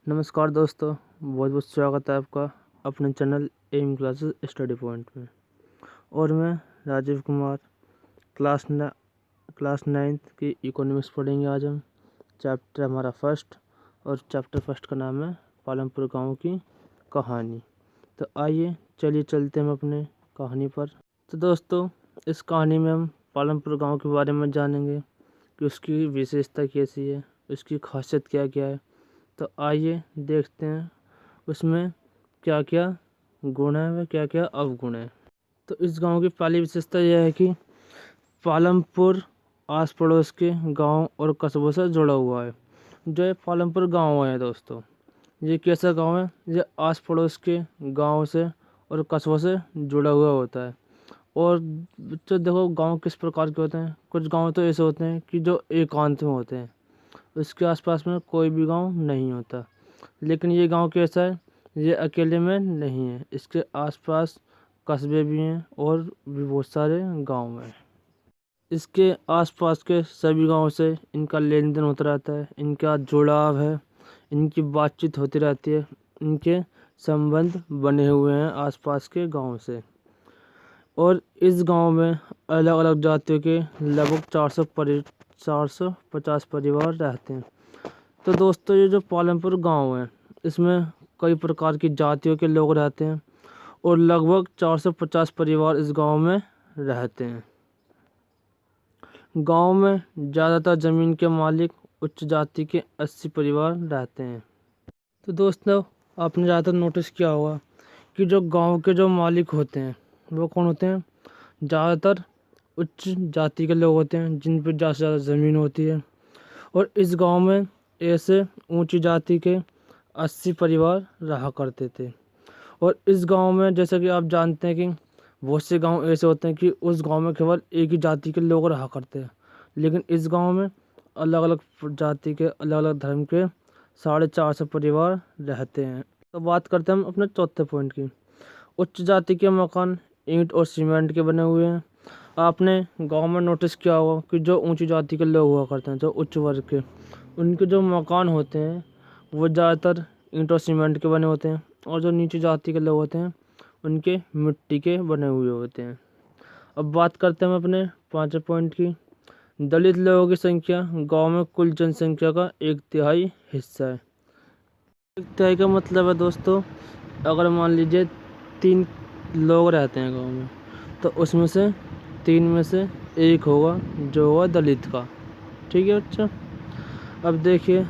नमस्कार दोस्तों, बहुत बहुत स्वागत है आपका अपने channel M classes study point में। और मैं राजीव कुमार क्लास 9th की इकोनॉमिक्स पढ़ेंगे। आज हम चैप्टर हमारा फर्स्ट, और चैप्टर फर्स्ट का नाम है पालमपुर गांव की कहानी। तो आइए चलिए चलते हैं हम अपने कहानी पर। तो दोस्तों, इस कहानी में हम पालमपुर गांव के बारे में जानेंगे कि उसकी विशेषता कैसी है, उसकी खासियत क्या क्या है। तो आइए देखते हैं उसमें क्या क्या गुण है व क्या क्या अवगुण है। तो इस गांव की पहली विशेषता यह है कि पालमपुर आस पड़ोस के गांव और कस्बों से जुड़ा हुआ है। जो ये पालमपुर गांव है दोस्तों, ये कैसा गांव है? ये आस पड़ोस के गांव से और कस्बों से जुड़ा हुआ होता है। और बच्चों देखो, गांव किस प्रकार के होते हैं। कुछ गांव तो ऐसे होते हैं कि जो एकांत में होते हैं, उसके आसपास में कोई भी गांव नहीं होता। लेकिन ये गांव कैसा है? ये अकेले में नहीं है, इसके आसपास कस्बे भी हैं और भी बहुत सारे गांव हैं। इसके आसपास के सभी गांव से इनका लेन देन होता रहता है, इनका जुड़ाव है, इनकी बातचीत होती रहती है, इनके संबंध बने हुए हैं आसपास के गांव से। और इस गांव में अलग अलग जातियों के लगभग 450 परिवार रहते हैं। तो दोस्तों, ये जो पालमपुर गांव है, इसमें कई प्रकार की जातियों के लोग रहते हैं और लगभग 450 परिवार इस गांव में रहते हैं। गांव में ज़्यादातर ज़मीन के मालिक उच्च जाति के 80 परिवार रहते हैं। तो दोस्तों, आपने ज़्यादातर नोटिस किया होगा कि जो गांव के जो मालिक होते हैं वो कौन होते हैं? ज़्यादातर उच्च जाति के लोग होते हैं, जिन पर ज़्यादा से ज़्यादा ज़मीन होती है। और इस गांव में ऐसे ऊंची जाति के 80 परिवार रहा करते थे। और इस गांव में, जैसा कि आप जानते हैं कि बहुत से गांव ऐसे होते हैं कि उस गांव में केवल एक ही जाति के लोग रहा करते हैं, लेकिन इस गांव में अलग अलग जाति के, अलग अलग धर्म के 450 परिवार रहते हैं। तो बात करते हैं हम अपने चौथे पॉइंट की। उच्च जाति के मकान ईंट और सीमेंट के बने हुए हैं। आपने गांव में नोटिस किया होगा कि जो ऊंची जाति के लोग हुआ करते हैं, जो उच्च वर्ग के, उनके जो मकान होते हैं वो ज़्यादातर ईंट और सीमेंट के बने होते हैं। और जो नीची जाति के लोग होते हैं, उनके मिट्टी के बने हुए होते हैं। अब बात करते हैं हम अपने पांचवें पॉइंट की। दलित लोगों की संख्या गांव में कुल जनसंख्या का 1/3 हिस्सा है। 1/3 का मतलब है दोस्तों, अगर मान लीजिए 3 लोग रहते हैं गांव में, तो उसमें से 3 में से 1 होगा जो होगा दलित का। ठीक है बच्चा। अब देखिए,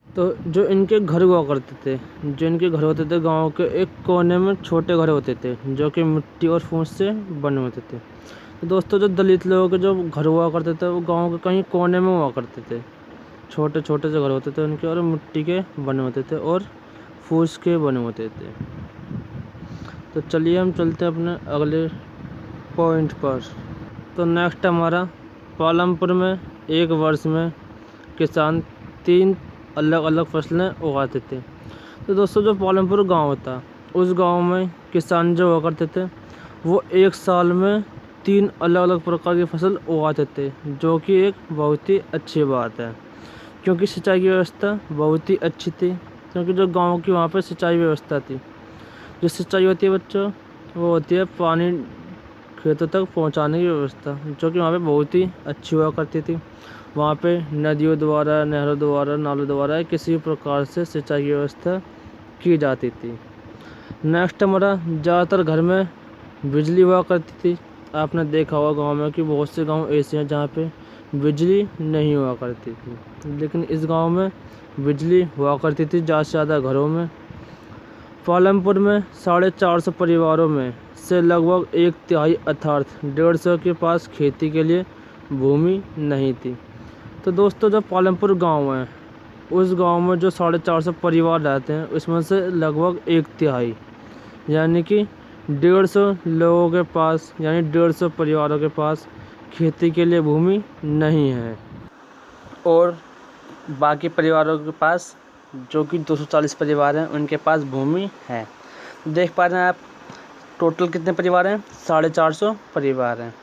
तो जो इनके घर हुआ करते थे, जो इनके घर होते थे गांव के एक कोने में छोटे घर होते थे, जो कि मिट्टी और फूस से बने होते थे। तो दोस्तों, जो दलित लोगों के जो घर हुआ करते थे वो गांव के कहीं कोने में हुआ करते थे। छोटे छोटे से घर होते थे उनके, और मिट्टी के बने होते थे और फूस के बने होते थे। तो चलिए हम चलते हैं अपने अगले पॉइंट पर। तो नेक्स्ट हमारा, पालमपुर में एक वर्ष में किसान 3 अलग अलग फसलें उगाते थे। तो दोस्तों, जो पालमपुर गांव था, उस गांव में किसान जो हुआ करते थे वो एक साल में 3 अलग अलग प्रकार की फसल उगाते थे, जो कि एक बहुत ही अच्छी बात है, क्योंकि सिंचाई की व्यवस्था बहुत ही अच्छी थी। क्योंकि जो गांव की वहाँ पर सिंचाई व्यवस्था थी, जो सिंचाई होती है बच्चों, वो होती है पानी खेतों तक पहुँचाने की व्यवस्था, जो कि वहाँ पर बहुत ही अच्छी हुआ करती थी। वहाँ पे नदियों द्वारा, नहरों द्वारा, नालों द्वारा किसी प्रकार से सिंचाई की व्यवस्था की जाती थी। नेक्स्ट हमारा, ज़्यादातर घर में बिजली हुआ करती थी। आपने देखा होगा गांव में कि बहुत से गांव ऐसे हैं जहाँ पे बिजली नहीं हुआ करती थी, लेकिन इस गांव में बिजली हुआ करती थी ज़्यादा से ज़्यादा घरों में। पालमपुर में 450 परिवारों में से लगभग 1/3 अर्थात 150 के पास खेती के लिए भूमि नहीं थी। तो दोस्तों, जो पालमपुर गांव है, उस गांव में जो 450 परिवार रहते हैं, उसमें से लगभग 1/3 यानी कि 150 लोगों के पास, यानी 150 परिवारों के पास खेती के लिए भूमि नहीं है। और बाकी परिवारों के पास, जो कि 240 परिवार हैं, उनके पास भूमि है। देख पा रहे हैं आप, टोटल कितने परिवार हैं? 450 परिवार हैं।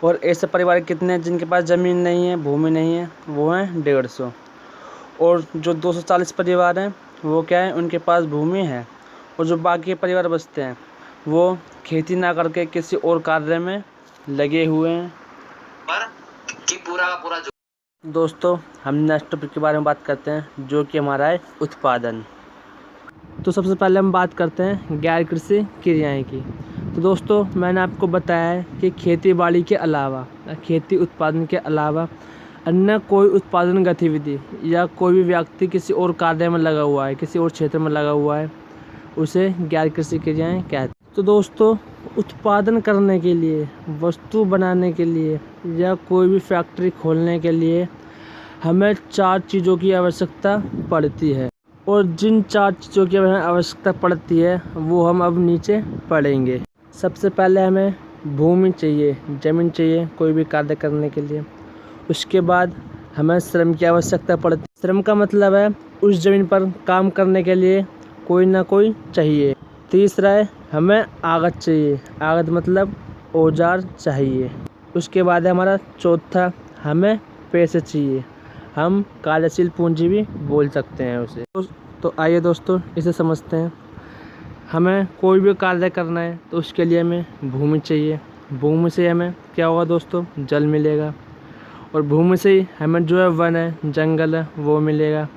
और ऐसे परिवार कितने हैं जिनके पास ज़मीन नहीं है, भूमि नहीं है? वो हैं 150। और जो 240 परिवार हैं, वो क्या है, उनके पास भूमि है, और जो बाकी परिवार बचते हैं वो खेती ना करके किसी और कार्य में लगे हुए हैं। पर कि पूरा का पूरा दोस्तों, हम नेक्स्ट टॉपिक के बारे में बात करते हैं, जो कि हमारा है उत्पादन। तो सबसे पहले हम बात करते हैं गैर कृषि क्रियाएं की। तो दोस्तों, मैंने आपको बताया है कि खेती बाड़ी के अलावा, खेती उत्पादन के अलावा अन्य कोई उत्पादन गतिविधि या कोई भी व्यक्ति किसी और कार्य में लगा हुआ है, किसी और क्षेत्र में लगा हुआ है, उसे गैर कृषि क्रियाएं कहते हैं। तो दोस्तों, उत्पादन करने के लिए, वस्तु बनाने के लिए या कोई भी फैक्ट्री खोलने के लिए हमें 4 चीज़ों की आवश्यकता पड़ती है, और जिन 4 चीज़ों की हमें आवश्यकता पड़ती है वो हम अब नीचे पढ़ेंगे। सबसे पहले हमें भूमि चाहिए, ज़मीन चाहिए कोई भी कार्य करने के लिए। उसके बाद हमें श्रम की आवश्यकता पड़ती है। श्रम का मतलब है उस ज़मीन पर काम करने के लिए कोई ना कोई चाहिए। तीसरा है हमें आगत चाहिए, आगत मतलब औजार चाहिए। उसके बाद है हमारा चौथा, हमें पैसे चाहिए, हम कार्यशील पूंजी भी बोल सकते हैं उसे। तो आइए दोस्तों, इसे समझते हैं। हमें कोई भी कार्य करना है तो उसके लिए हमें भूमि चाहिए। भूमि से हमें क्या होगा दोस्तों, जल मिलेगा, और भूमि से ही हमें जो है वन है, जंगल है, वो मिलेगा।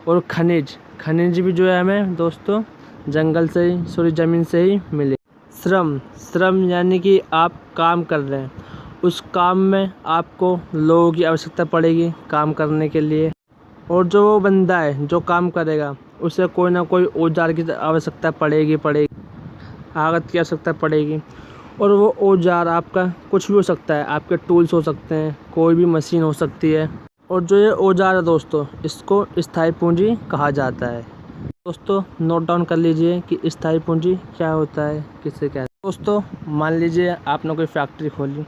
और खनिज, खनिज भी जो है हमें दोस्तों जंगल से ही, सॉरी ज़मीन से ही मिले। श्रम, श्रम यानी कि आप काम कर रहे हैं, उस काम में आपको लोगों की आवश्यकता पड़ेगी काम करने के लिए, और जो वो बंदा है जो काम करेगा उसे कोई ना कोई औजार की आवश्यकता पड़ेगी, आगत की आवश्यकता पड़ेगी। और वो औजार आपका कुछ भी हो सकता है, आपके टूल्स हो सकते हैं, कोई भी मशीन हो सकती है। और जो ये औजार है दोस्तों, इसको स्थायी पूंजी कहा जाता है। दोस्तों, नोट डाउन कर लीजिए कि स्थायी पूंजी क्या होता है, किसे कहते हैं। दोस्तों, मान लीजिए आपने कोई फैक्ट्री खोली,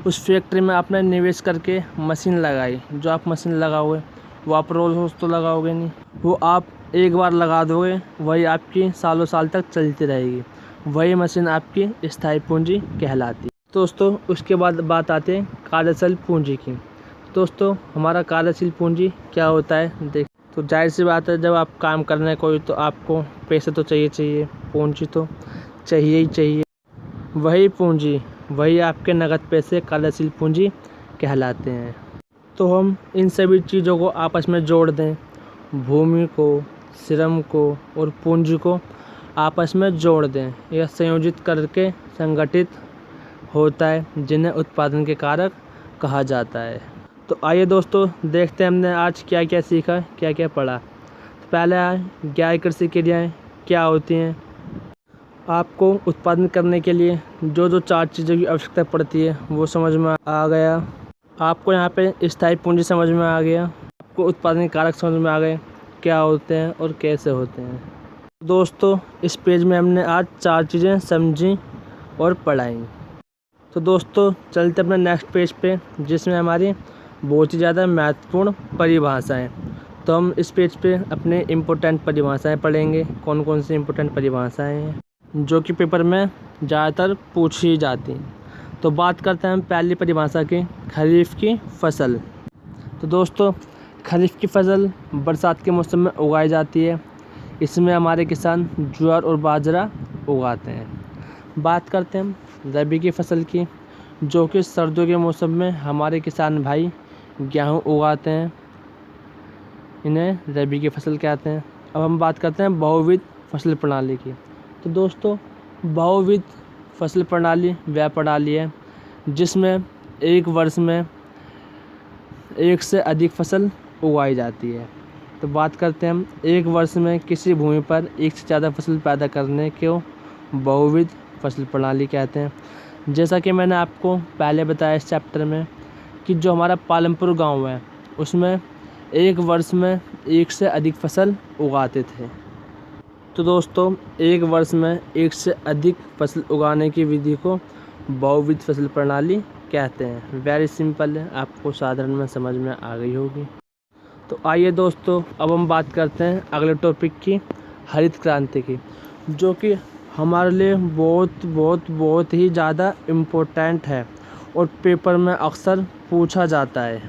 उस फैक्ट्री में आपने निवेश करके मशीन लगाई। जो आप मशीन लगाओगे वो आप रोज़ रोज़ तो लगाओगे नहीं, वो आप एक बार लगा दोगे, वही आपकी सालों साल तक चलती रहेगी। वही मशीन आपकी स्थायी पूंजी कहलाती है। दोस्तों, उसके बाद बात आती है कार्यशील पूंजी की। दोस्तों, हमारा कार्यशील पूंजी क्या होता है देख। तो जाहिर सी बात है, जब आप काम करने कोई तो आपको पैसे तो चाहिए, पूंजी तो चाहिए ही चाहिए। वही पूंजी, वही आपके नकद पैसे कार्यशील पूंजी कहलाते हैं। तो हम इन सभी चीज़ों को आपस में जोड़ दें, भूमि को, श्रम को और पूंजी को आपस में जोड़ दें, यह संयोजित करके संगठित होता है, जिन्हें उत्पादन के कारक कहा जाता है। तो आइए दोस्तों, देखते हैं हमने आज क्या क्या सीखा, क्या क्या पढ़ा। तो पहले आए गैर कृषि क्रियाएँ क्या होती हैं। आपको उत्पादन करने के लिए जो जो 4 चीज़ों की आवश्यकता पड़ती है वो समझ में आ गया। आपको यहाँ पे स्थायी पूंजी समझ में आ गया, आपको उत्पादन के कारक समझ में आ गए क्या होते हैं और कैसे होते हैं। दोस्तों, इस पेज में हमने आज 4 चीज़ें समझी और पढ़ाई। तो दोस्तों, चलते अपने नेक्स्ट पेज पे, जिसमें हमारी बहुत ही ज़्यादा महत्वपूर्ण परिभाषाएं। तो हम इस पेज पे अपने इम्पोर्टेंट परिभाषाएं पढ़ेंगे। कौन कौन सी इम्पोर्टेंट परिभाषाएं हैं जो कि पेपर में ज़्यादातर पूछी जाती हैं। तो बात करते हैं हम पहली परिभाषा की, खरीफ की फसल। तो दोस्तों, खरीफ की फसल बरसात के मौसम में उगाई जाती है। इसमें हमारे किसान ज्वार और बाजरा उगाते हैं। बात करते हैं हम रबी की फसल की, जो कि सर्दियों के मौसम में हमारे किसान भाई गेहूँ उगाते हैं, इन्हें रबी की फसल कहते हैं। अब हम बात करते हैं बहुविध फसल प्रणाली की। तो दोस्तों, बहुविध फसल प्रणाली वह प्रणाली है जिसमें एक वर्ष में एक से अधिक फसल उगाई जाती है। तो बात करते हैं हम एक वर्ष में किसी भूमि पर एक से ज़्यादा फसल पैदा करने को बहुविध फसल प्रणाली कहते हैं। जैसा कि मैंने आपको पहले बताया इस चैप्टर में कि जो हमारा पालमपुर गांव है उसमें एक वर्ष में एक से अधिक फसल उगाते थे। तो दोस्तों, एक वर्ष में एक से अधिक फसल उगाने की विधि को बहुविध फसल प्रणाली कहते हैं। वेरी सिंपल है, आपको साधारण में समझ में आ गई होगी। तो आइए दोस्तों, अब हम बात करते हैं अगले टॉपिक की, हरित क्रांति की, जो कि हमारे लिए बहुत ही ज़्यादा इम्पोर्टेंट है और पेपर में अक्सर पूछा जाता है।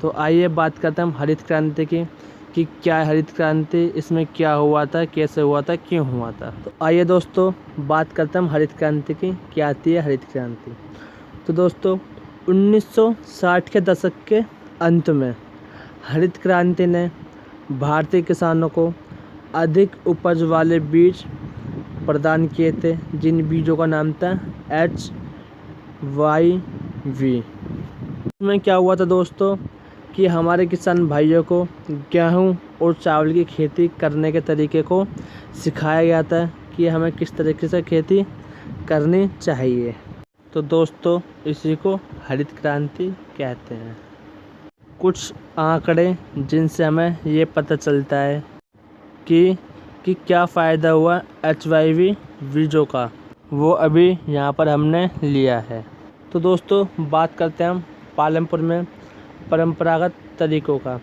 तो आइए बात करते हैं हम हरित क्रांति की कि क्या है हरित क्रांति, इसमें क्या हुआ था, कैसे हुआ था, क्यों हुआ था। तो आइए दोस्तों बात करते हैं हम हरित क्रांति की, क्या आती है हरित क्रांति। तो दोस्तों 1960 के दशक के अंत में हरित क्रांति ने भारतीय किसानों को अधिक उपज वाले बीज प्रदान किए थे, जिन बीजों का नाम था HYV। इसमें क्या हुआ था दोस्तों कि हमारे किसान भाइयों को गेहूं और चावल की खेती करने के तरीके को सिखाया गया था कि हमें किस तरीके से खेती करनी चाहिए। तो दोस्तों इसी को हरित क्रांति कहते हैं। कुछ आंकड़े जिनसे हमें ये पता चलता है कि क्या फ़ायदा हुआ HYV बीजों का, वो अभी यहाँ पर हमने लिया है। तो दोस्तों बात करते हैं हम पालमपुर में परंपरागत तरीकों का।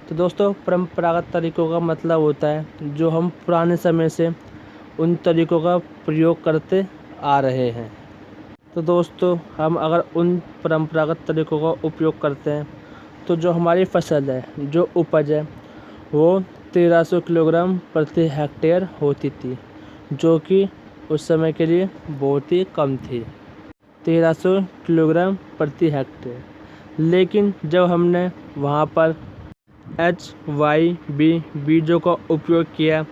तो दोस्तों परंपरागत तरीकों का मतलब होता है जो हम पुराने समय से उन तरीकों का प्रयोग करते आ रहे हैं। तो दोस्तों हम अगर उन परंपरागत तरीकों का उपयोग करते हैं तो जो हमारी फसल है, जो उपज है, वो 1300 किलोग्राम प्रति हेक्टेयर होती थी, जो कि उस समय के लिए बहुत ही कम थी, 1300 किलोग्राम प्रति हेक्टेयर। लेकिन जब हमने वहाँ पर HYV बीजों का उपयोग किया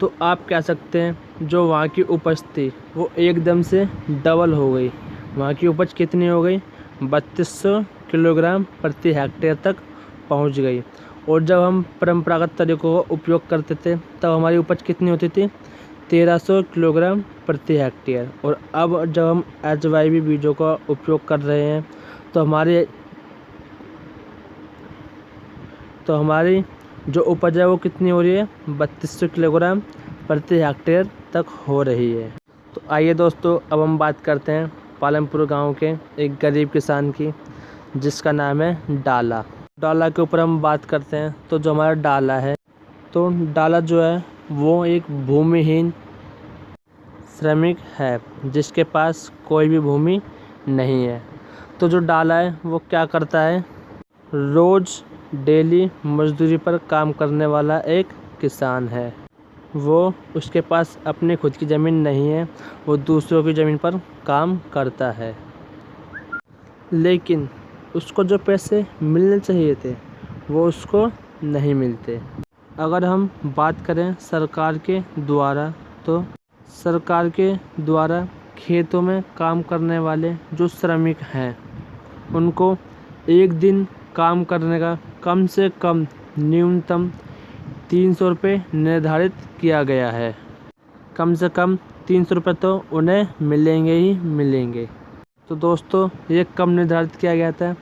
तो आप कह सकते हैं जो वहाँ की उपज थी वो एकदम से डबल हो गई। वहाँ की उपज कितनी हो गई, 3200 किलोग्राम प्रति हेक्टेयर तक पहुँच गई। और जब हम परंपरागत तरीकों का उपयोग करते थे तब हमारी उपज कितनी होती थी, 1300 किलोग्राम प्रति हेक्टेयर। और अब जब हम HYV बीजों का उपयोग कर रहे हैं तो हमारी जो उपज है वो कितनी हो रही है, 3200 किलोग्राम प्रति हेक्टेयर तक हो रही है। तो आइए दोस्तों अब हम बात करते हैं पालमपुर गांव के एक गरीब किसान की, जिसका नाम है डाला। डाला के ऊपर हम बात करते हैं तो जो हमारा डाला है, तो डाला जो है वो एक भूमिहीन श्रमिक है जिसके पास कोई भी भूमि नहीं है। तो जो डाला है वो क्या करता है, रोज़ डेली मजदूरी पर काम करने वाला एक किसान है। वो उसके पास अपनी खुद की ज़मीन नहीं है, वो दूसरों की ज़मीन पर काम करता है। लेकिन उसको जो पैसे मिलने चाहिए थे वो उसको नहीं मिलते। अगर हम बात करें सरकार के द्वारा, तो सरकार के द्वारा खेतों में काम करने वाले जो श्रमिक हैं उनको एक दिन काम करने का कम से कम न्यूनतम 300 रुपये निर्धारित किया गया है। कम से कम 300 रुपये तो उन्हें मिलेंगे ही मिलेंगे। तो दोस्तों ये कब निर्धारित किया गया था,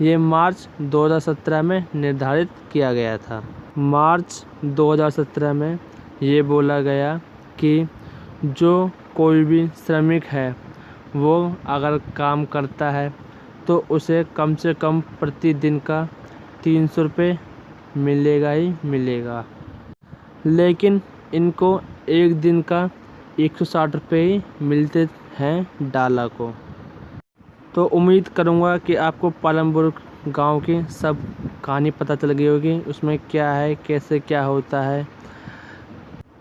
ये मार्च 2017 में निर्धारित किया गया था। मार्च 2017 में ये बोला गया कि जो कोई भी श्रमिक है वो अगर काम करता है तो उसे कम से कम प्रतिदिन का 300 रुपये मिलेगा ही मिलेगा। लेकिन इनको एक दिन का 160 रुपये ही मिलते हैं डाला को। तो उम्मीद करूँगा कि आपको पालमपुर गांव की सब कहानी पता चल गई होगी, उसमें क्या है, कैसे क्या होता है,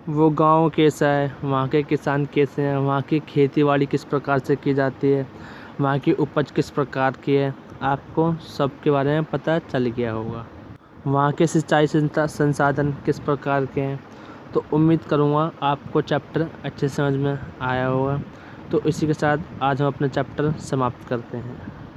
वो गांव कैसा है, वहाँ के किसान कैसे हैं, वहाँ की खेतीबाड़ी किस प्रकार से की जाती है, वहाँ की उपज किस प्रकार की है, आपको सब के बारे में पता चल गया होगा। वहाँ के सिंचाई संसाधन किस प्रकार के हैं। तो उम्मीद करूँगा आपको चैप्टर अच्छे समझ में आया होगा। तो इसी के साथ आज हम अपना चैप्टर समाप्त करते हैं।